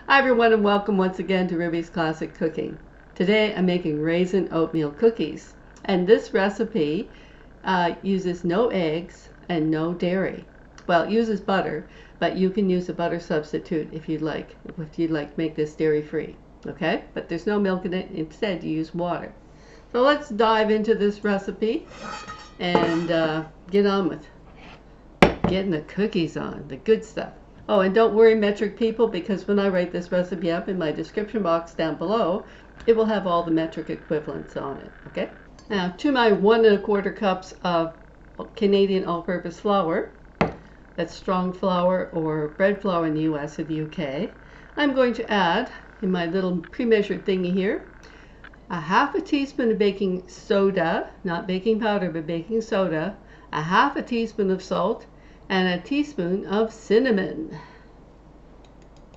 Hi everyone and welcome once again to Ruby's Classic Cooking. Today I'm making raisin oatmeal cookies, and this recipe uses no eggs and no dairy. Well, it uses butter, but you can use a butter substitute if you'd like to make this dairy free. Okay, but there's no milk in it. Instead you use water. So let's dive into this recipe and get on with getting the cookies on, the good stuff. Oh, and don't worry, metric people, because when I write this recipe up in my description box down below, it will have all the metric equivalents on it, okay? Now, to my 1 1/4 cups of Canadian all-purpose flour, that's strong flour or bread flour in the US or the UK, I'm going to add, in my little pre-measured thingy here, a 1/2 teaspoon of baking soda, not baking powder, but baking soda, a 1/2 teaspoon of salt, and a teaspoon of cinnamon.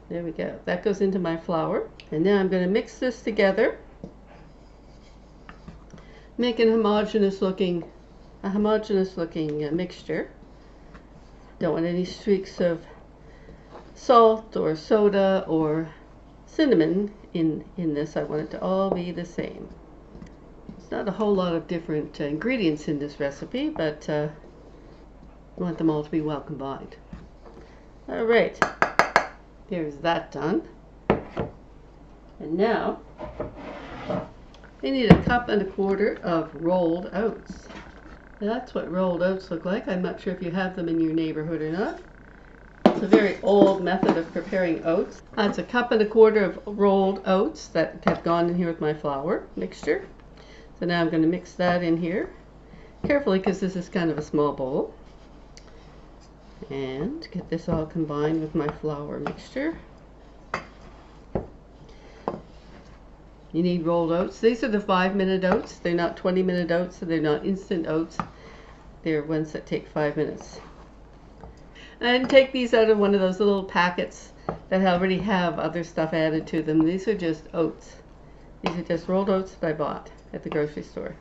There we go. That goes into my flour. And now I'm going to mix this together. Make a homogeneous looking mixture. Don't want any streaks of salt or soda or cinnamon in this. I want it to all be the same. There's not a whole lot of different ingredients in this recipe, but I want them all to be well combined. All right, there's that done. And now I need 1 1/4 cups of rolled oats. Now, that's what rolled oats look like. I'm not sure if you have them in your neighborhood or not. It's a very old method of preparing oats. That's 1 1/4 cups of rolled oats that have gone in here with my flour mixture. So now I'm going to mix that in here carefully, because this is kind of a small bowl. And get this all combined with my flour mixture. You need rolled oats. These are the 5-minute oats. They're not 20-minute oats, so they're not instant oats. They're ones that take 5 minutes. And I didn't take these out of one of those little packets that already have other stuff added to them. These are just oats. These are just rolled oats that I bought at the grocery store.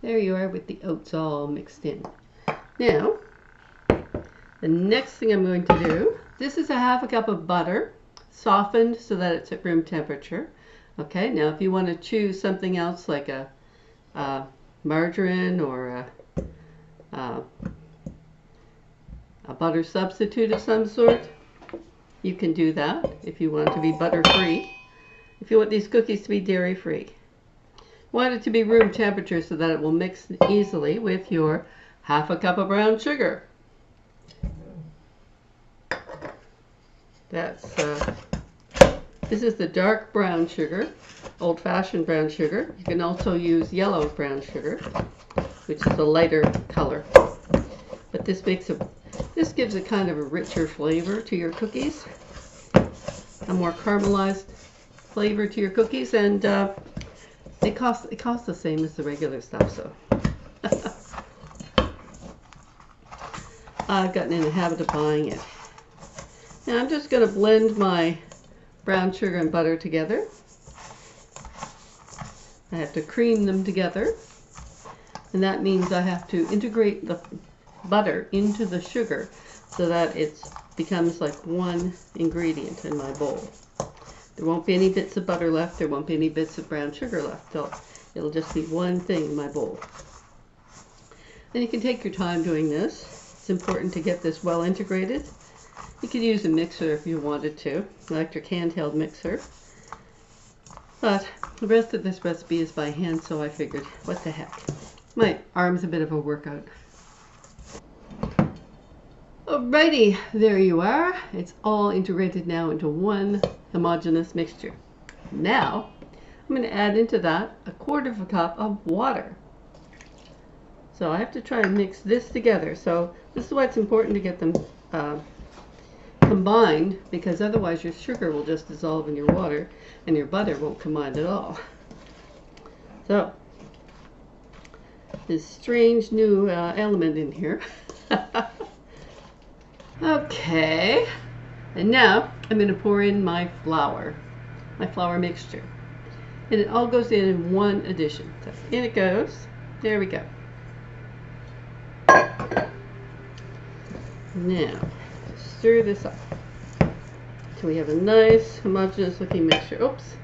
There you are with the oats all mixed in. Now, the next thing I'm going to do, this is a 1/2 cup of butter, softened so that it's at room temperature. Okay, now if you want to choose something else like a margarine or a butter substitute of some sort, you can do that if you want it to be butter free. If you want these cookies to be dairy free, want it to be room temperature so that it will mix easily with your 1/2 cup of brown sugar. This is the dark brown sugar, old-fashioned brown sugar. You can also use yellow brown sugar, which is a lighter color. But this gives a kind of a richer flavor to your cookies, a more caramelized flavor to your cookies, and it costs the same as the regular stuff. So I've gotten in the habit of buying it. Now I'm just going to blend my brown sugar and butter together. I have to cream them together, and that means I have to integrate the butter into the sugar so that it becomes like one ingredient in my bowl. There won't be any bits of butter left, there won't be any bits of brown sugar left, so it'll just be one thing in my bowl. And you can take your time doing this. It's important to get this well integrated. You could use a mixer if you wanted to, electric handheld mixer. But the rest of this recipe is by hand, so I figured, what the heck. My arm's a bit of a workout. Alrighty, there you are. It's all integrated now into one homogeneous mixture. Now, I'm going to add into that 1/4 cup of water. So I have to try and mix this together. So this is why it's important to get them combined, because otherwise your sugar will just dissolve in your water and your butter won't combine at all. So this strange new element in here. Okay, and now I'm going to pour in my flour mixture, and it all goes in one addition. So in it goes. There we go. Now stir this up So we have a nice homogeneous looking mixture. Oops.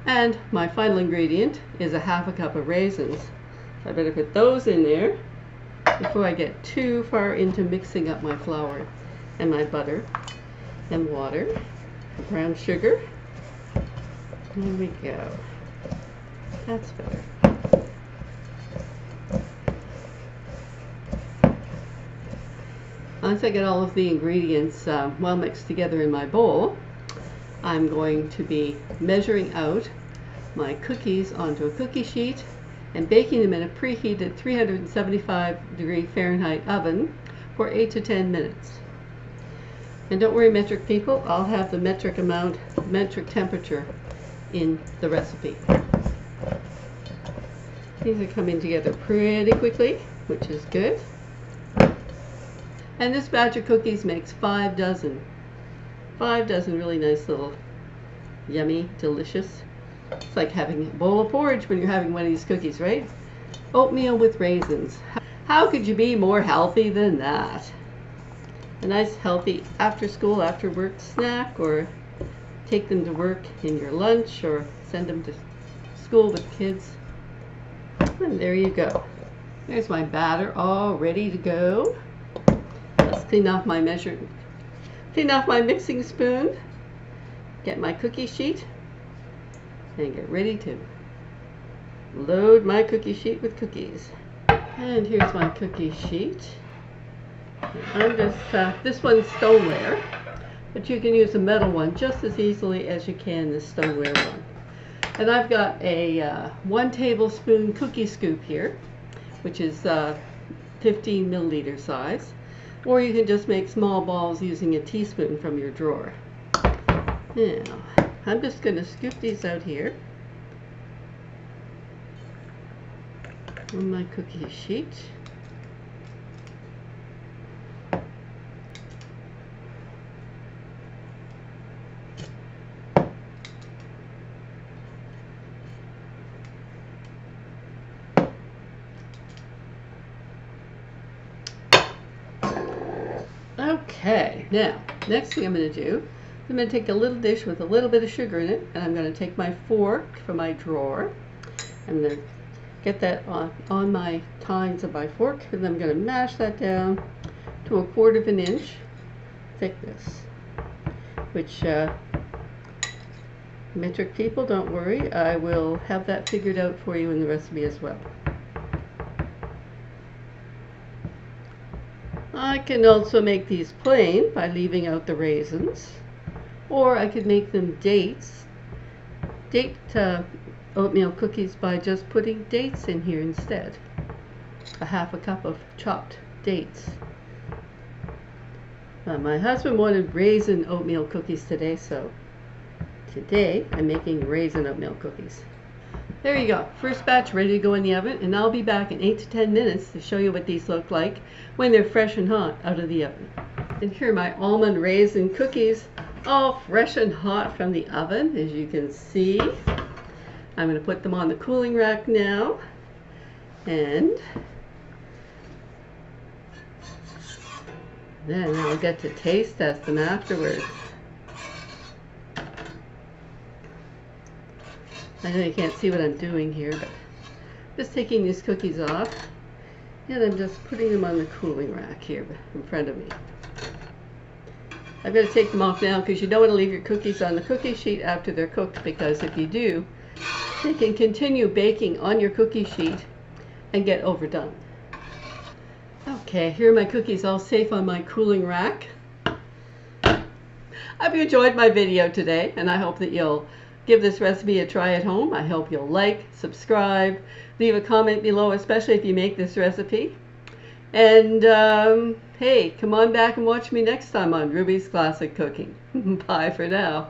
And my final ingredient is a half a cup of raisins. So I better put those in there before I get too far into mixing up my flour and my butter and water, brown sugar. There we go. That's better. Once I get all of the ingredients well mixed together in my bowl, I'm going to be measuring out my cookies onto a cookie sheet and baking them in a preheated 375-degree Fahrenheit oven for 8 to 10 minutes. And don't worry, metric people, I'll have the metric amount, metric temperature in the recipe. These are coming together pretty quickly, which is good. And this batch of cookies makes 5 dozen. 5 dozen really nice little, yummy, delicious. It's like having a bowl of porridge when you're having one of these cookies, right? Oatmeal with raisins. How could you be more healthy than that? A nice healthy after school, after work snack, or take them to work in your lunch, or send them to school with kids. And there you go. There's my batter all ready to go. Let's clean off my mixing spoon, get my cookie sheet, and get ready to load my cookie sheet with cookies. And here's my cookie sheet. I'm just, this one's stoneware, but you can use a metal one just as easily as you can the stoneware one. And I've got a 1 tablespoon cookie scoop here, which is 15 milliliter size. Or you can just make small balls using a teaspoon from your drawer. Now, I'm just going to scoop these out here on my cookie sheet. Okay, now, next thing I'm going to do, I'm going to take a little dish with a little bit of sugar in it, and I'm going to take my fork from my drawer. I'm going to get that on my tines of my fork, and I'm going to mash that down to 1/4 of an inch thickness, which, metric people, don't worry, I will have that figured out for you in the recipe as well. I can also make these plain by leaving out the raisins, or I could make them date oatmeal cookies by just putting dates in here instead. A half a cup of chopped dates. My husband wanted raisin oatmeal cookies today, so today I'm making raisin oatmeal cookies. There you go, first batch ready to go in the oven, and I'll be back in 8 to 10 minutes to show you what these look like when they're fresh and hot out of the oven. And here are my almond raisin cookies, all fresh and hot from the oven, as you can see. I'm going to put them on the cooling rack now, and then I'll get to taste test them afterwards. I know you can't see what I'm doing here, but I'm just taking these cookies off, and I'm just putting them on the cooling rack here in front of me. I've got to take them off now because you don't want to leave your cookies on the cookie sheet after they're cooked, because if you do, they can continue baking on your cookie sheet and get overdone. Okay, here are my cookies all safe on my cooling rack. I hope you enjoyed my video today, and I hope that you'll give this recipe a try at home. I hope you'll like, subscribe, leave a comment below, especially if you make this recipe. And hey, come on back and watch me next time on Ruby's Classic Cooking. Bye for now.